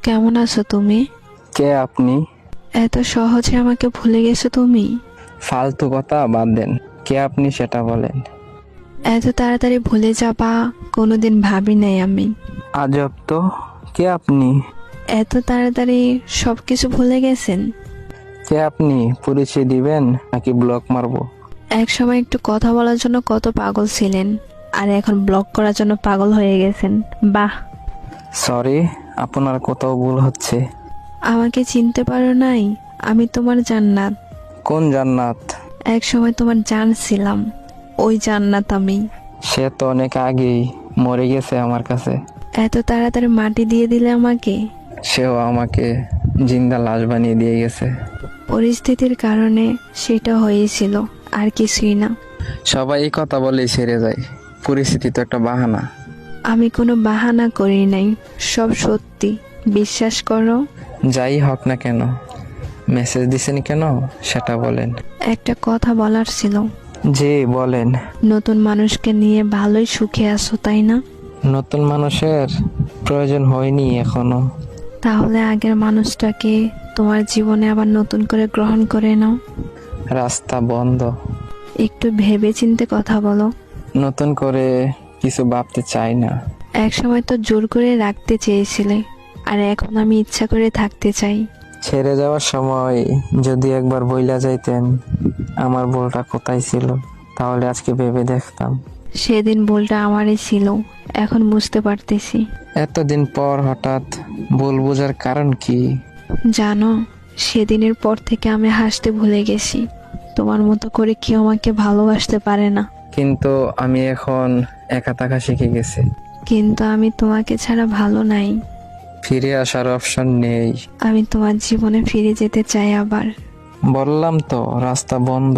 কেমন আছো তুমি? কে আপনি? এত সহজে আমাকে ভুলে গেছো তুমি? ফালতু কথা বাদ দেন। কে আপনি সেটা বলেন। এত তাড়াতাড়ি ভুলে যাবা কোনোদিন ভাবি নাই আমি। আজব তো, কে আপনি? এত তাড়াতাড়ি সবকিছু ভুলে গেছেন? কে আপনি পরিচয় দিবেন নাকি ব্লক মারবো? এক সময় একটু কথা বলার জন্য কত পাগল ছিলেন, আর এখন ব্লক করার জন্য পাগল হয়ে গেছেন। বাহ! সরি, আপনার কোথাও ভুল হচ্ছে। আমাকে চিনতে পারো নাই? আমি তোমার জান্নাত। কোন জান্নাত? এক সময় তোমার জান ছিলাম, ওই জান্নাত আমি। সে তো অনেক আগেই মরে গেছে আমার কাছে। এত তাড়াতাড়ি মাটি দিয়ে দিলে আমাকে। সেও আমাকে জিন্দা লাশ বানিয়ে দিয়ে গেছে। পরিস্থিতির কারণে সেটা হয়েছিল, আর কিছুই না। সবাই এই কথা বলেই ছেড়ে যায়। পরিস্থিতি তো একটা বাহানা। আমি কোনো বাহানা করি নাই, সব সত্যি, বিশ্বাস করো। যাই হোক না কেন, মেসেজ দিছেন কেন সেটা বলেন। একটা কথা বলার ছিল। জি বলেন। নতুন মানুষকে নিয়ে ভালোই সুখে আছো, তাই না? নতুন মানুষের প্রয়োজন হয়নি এখনো। তাহলে আগের মানুষটাকে তোমার জীবনে আবার নতুন করে গ্রহণ করে নাও। রাস্তা বন্ধ। একটু ভেবে চিন্তে কথা বলো। নতুন করে কিছু ভাবতে চাই না। এক সময় তো জোর করে রাখতে চেয়েছিলে, আর এখন আমি ইচ্ছা করে থাকতে চাই। ছেড়ে যাওয়ার সময় যদি একবার বইলা যাইতেন আমার ভুলটা কোথায় ছিল, তাহলে আজকে ভেবে দেখতাম। সেদিন ভুলটা আমারই ছিল, এখন বুঝতে পারতেছি। এতদিন পর হঠাৎ ভুল বোঝার কারণ কি? জানো, সেদিনের পর থেকে আমি হাসতে ভুলে গেছি। তোমার মতো করে কেউ আমাকে ভালোবাসতে পারে না। কিন্তু আমি এখন একা থাকা শিখে গেছি। কিন্তু আমি তোমাকে ছাড়া ভালো নাই। ফিরে আসার অপশন নেই। আমি তোমার জীবনে ফিরে যেতে চাই আবার। বললাম তো রাস্তা বন্ধ।